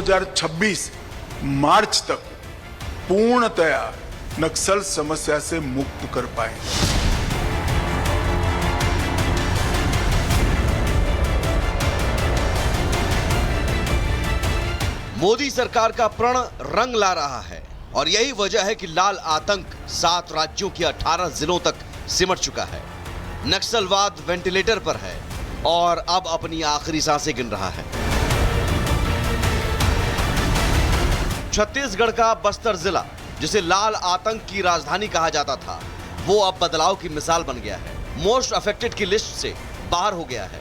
2026 मार्च तक पूर्णतया नक्सल समस्या से मुक्त कर पाए। मोदी सरकार का प्रण रंग ला रहा है और यही वजह है कि लाल आतंक 7 राज्यों के 18 जिलों तक सिमट चुका है। नक्सलवाद वेंटिलेटर पर है और अब अपनी आखिरी सांसें गिन रहा है। छत्तीसगढ़ का बस्तर जिला, जिसे लाल आतंक की राजधानी कहा जाता था, वो अब बदलाव की मिसाल बन गया है। मोस्ट अफेक्टेड की लिस्ट से बाहर हो गया है।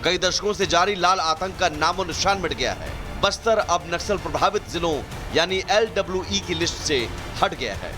कई दशकों से जारी लाल आतंक का नामो निशान मिट गया है। बस्तर अब नक्सल प्रभावित जिलों यानी LWE की लिस्ट से हट गया है।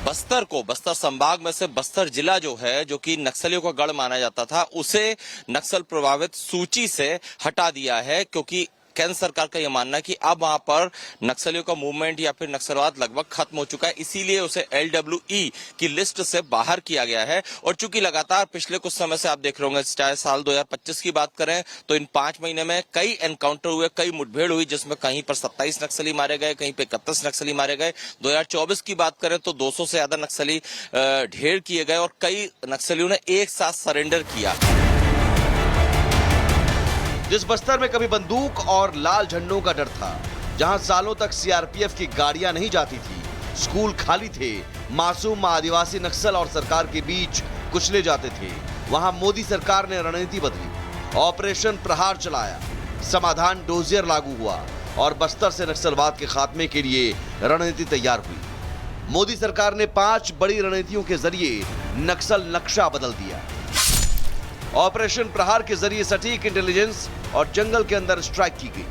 बस्तर संभाग में से बस्तर जिला जो है, जो कि नक्सलियों का गढ़ माना जाता था, उसे नक्सल प्रभावित सूची से हटा दिया है, क्योंकि केंद्र सरकार का यह मानना है कि अब वहां पर नक्सलियों का मूवमेंट या फिर नक्सलवाद लगभग खत्म हो चुका है। इसीलिए उसे LWE की लिस्ट से बाहर किया गया है। और चूंकि लगातार पिछले कुछ समय से आप देख रहे होंगे, चाहे साल 2025 की बात करें तो इन 5 महीने में कई एनकाउंटर हुए, कई मुठभेड़ हुई, जिसमें कहीं पर 27 नक्सली मारे गए, कहीं पे 31 नक्सली मारे गए। 2024 की बात करें तो 200 से ज्यादा नक्सली ढेर किए गए और कई नक्सलियों ने एक साथ सरेंडर किया। जिस बस्तर में कभी बंदूक और लाल झंडों का डर था, जहां सालों तक CRPF की गाड़ियां नहीं जाती थी, स्कूल खाली थे, मासूम आदिवासी नक्सल और सरकार के बीच कुचले जाते थे, वहां मोदी सरकार ने रणनीति बदली, ऑपरेशन प्रहार चलाया, समाधान डोजियर लागू हुआ और बस्तर से नक्सलवाद के खात्मे के लिए रणनीति तैयार हुई। मोदी सरकार ने 5 बड़ी रणनीतियों के जरिए नक्सल नक्शा बदल दिया। ऑपरेशन प्रहार के जरिए सटीक इंटेलिजेंस और जंगल के अंदर स्ट्राइक की गई।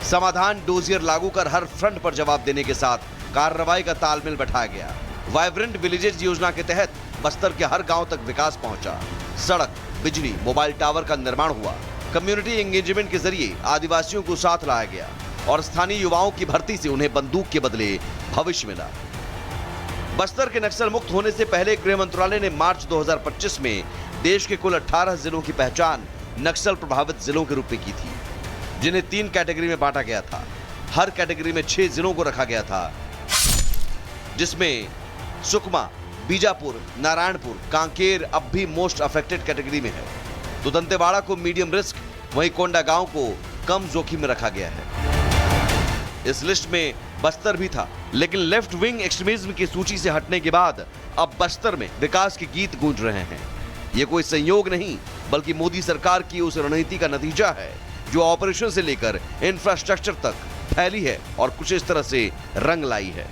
समाधान डोजियर लागू कर हर फ्रंट पर जवाब देने के साथ कार्रवाई का तालमेल बैठाया गया। वाइब्रेंट विलेजेस योजना के तहत बस्तर के हर गांव तक विकास पहुंचा। सड़क, बिजली, मोबाइल टावर का निर्माण हुआ। कम्युनिटी एंगेजमेंट के जरिए आदिवासियों को साथ लाया गया और स्थानीय युवाओं की भर्ती से उन्हें बंदूक के बदले भविष्य मिला। बस्तर के नक्सल मुक्त होने से पहले गृह मंत्रालय ने मार्च 2025 में देश के कुल 18 जिलों की पहचान नक्सल प्रभावित जिलों के रूप में की थी, जिन्हें 3 कैटेगरी में बांटा गया था। हर कैटेगरी में 6 जिलों को रखा गया था, जिसमें सुकमा, बीजापुर, नारायणपुर, कांकेर अब भी मोस्ट अफेक्टेड कैटेगरी में है, तो दंतेवाड़ा को मीडियम रिस्क, वहीं कोंडागांव को कम जोखिम में रखा गया है। इस लिस्ट में बस्तर भी था, लेकिन लेफ्ट विंग एक्सट्रीमिज्म की सूची से हटने के बाद अब बस्तर में विकास के गीत गूंज रहे हैं। ये कोई संयोग नहीं, बल्कि मोदी सरकार की उस रणनीति का नतीजा है जो ऑपरेशन से लेकर इंफ्रास्ट्रक्चर तक फैली है और कुछ इस तरह से रंग लाई है।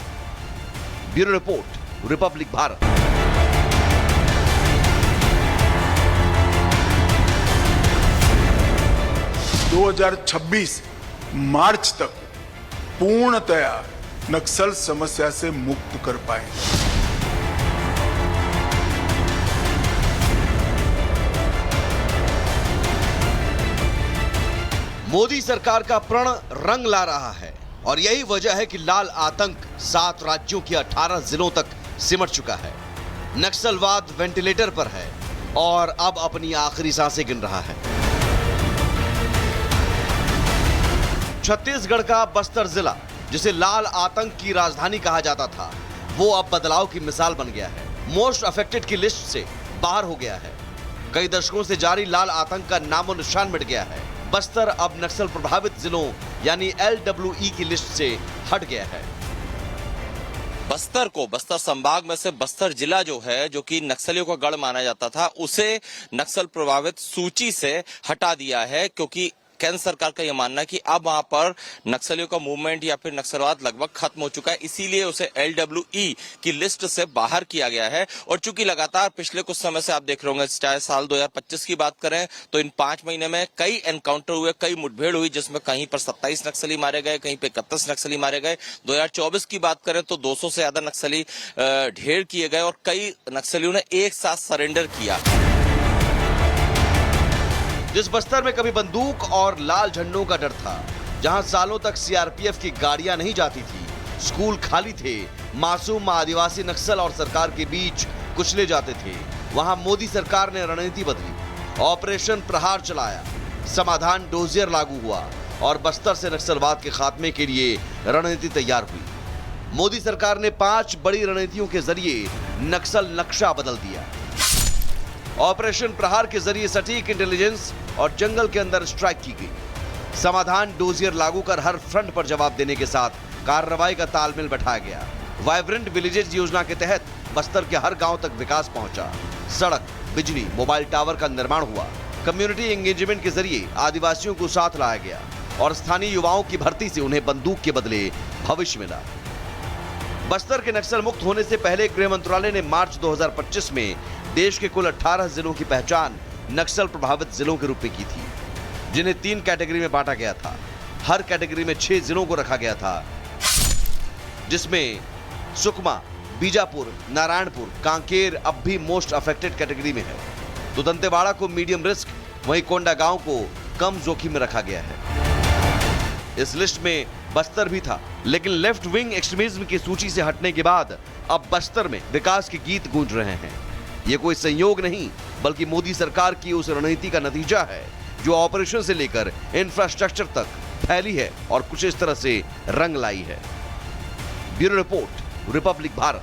Bureau report, Republic Bharat. (2026) मार्च तक पूर्णतया नक्सल समस्या से मुक्त कर पाए। मोदी सरकार का प्रण रंग ला रहा है और यही वजह है कि लाल आतंक 7 राज्यों के 18 जिलों तक सिमट चुका है। नक्सलवाद वेंटिलेटर पर है और अब अपनी आखिरी सांसें गिन रहा है। छत्तीसगढ़ का बस्तर जिला, जिसे लाल आतंक की राजधानी कहा जाता था, वो अब बदलाव की मिसाल बन गया है। मोस्ट अफेक्टेड की लिस्ट से बाहर हो गया है। कई दशकों से जारी लाल आतंक का नामो निशान मिट गया है। बस्तर अब नक्सल प्रभावित जिलों यानी LWE की लिस्ट से हट गया है। बस्तर संभाग में से बस्तर जिला जो है, जो कि नक्सलियों का गढ़ माना जाता था, उसे नक्सल प्रभावित सूची से हटा दिया है, क्योंकि केंद्र सरकार का यह मानना है कि अब वहां पर नक्सलियों का मूवमेंट या फिर नक्सलवाद लगभग खत्म हो चुका है। इसीलिए उसे LWE की लिस्ट से बाहर किया गया है। और चूंकि लगातार पिछले कुछ समय से आप देख रहे होंगे, चाहे साल 2025 की बात करें तो इन 5 महीने में कई एनकाउंटर हुए, कई मुठभेड़ हुई, जिसमें कहीं पर 27 नक्सली मारे गए, कहीं पे 31 नक्सली मारे गए। 2024 की बात करें तो 200 से ज्यादा नक्सली ढेर किए गए और कई नक्सलियों ने एक साथ सरेंडर किया। जिस बस्तर में कभी बंदूक और लाल झंडों का डर था, जहां सालों तक CRPF की गाड़ियां नहीं जाती थी, स्कूल खाली थे, मासूम आदिवासी नक्सल और सरकार के बीच कुचले जाते थे, वहां मोदी सरकार ने रणनीति बदली, ऑपरेशन प्रहार चलाया, समाधान डोजियर लागू हुआ और बस्तर से नक्सलवाद के खात्मे के लिए रणनीति तैयार हुई। मोदी सरकार ने 5 बड़ी रणनीतियों के जरिए नक्सल नक्शा बदल दिया। ऑपरेशन प्रहार के जरिए सटीक इंटेलिजेंस और जंगल के अंदर स्ट्राइक की गई। समाधान डोजियर लागू कर हर फ्रंट पर जवाब देने के साथ कार्रवाई का तालमेल बैठाया गया। वाइब्रेंट विलेजेस योजना के तहत बस्तर के हर गांव तक विकास पहुंचा। सड़क, बिजली, मोबाइल टावर का निर्माण हुआ। कम्युनिटी एंगेजमेंट के जरिए आदिवासियों को साथ लाया गया और स्थानीय युवाओं की भर्ती से उन्हें बंदूक के बदले भविष्य मिला। बस्तर के नक्सल मुक्त होने से पहले गृह मंत्रालय ने मार्च 2025 में देश के कुल 18 जिलों की पहचान नक्सल प्रभावित जिलों के रूप में की थी, जिन्हें 3 कैटेगरी में बांटा गया था। हर कैटेगरी में 6 जिलों को रखा गया था, जिसमें सुकमा, बीजापुर, नारायणपुर, कांकेर अब भी मोस्ट अफेक्टेड कैटेगरी में है, तो दंतेवाड़ा को मीडियम रिस्क, वहीं कोंडागांव को कम जोखिम में रखा गया है। इस लिस्ट में बस्तर भी था, लेकिन लेफ्ट विंग एक्सट्रीमिज्म की सूची से हटने के बाद अब बस्तर में विकास के गीत गूंज रहे हैं। ये कोई संयोग नहीं, बल्कि मोदी सरकार की उस रणनीति का नतीजा है जो ऑपरेशन से लेकर इंफ्रास्ट्रक्चर तक फैली है और कुछ इस तरह से रंग लाई है। Bureau report, Republic Bharat.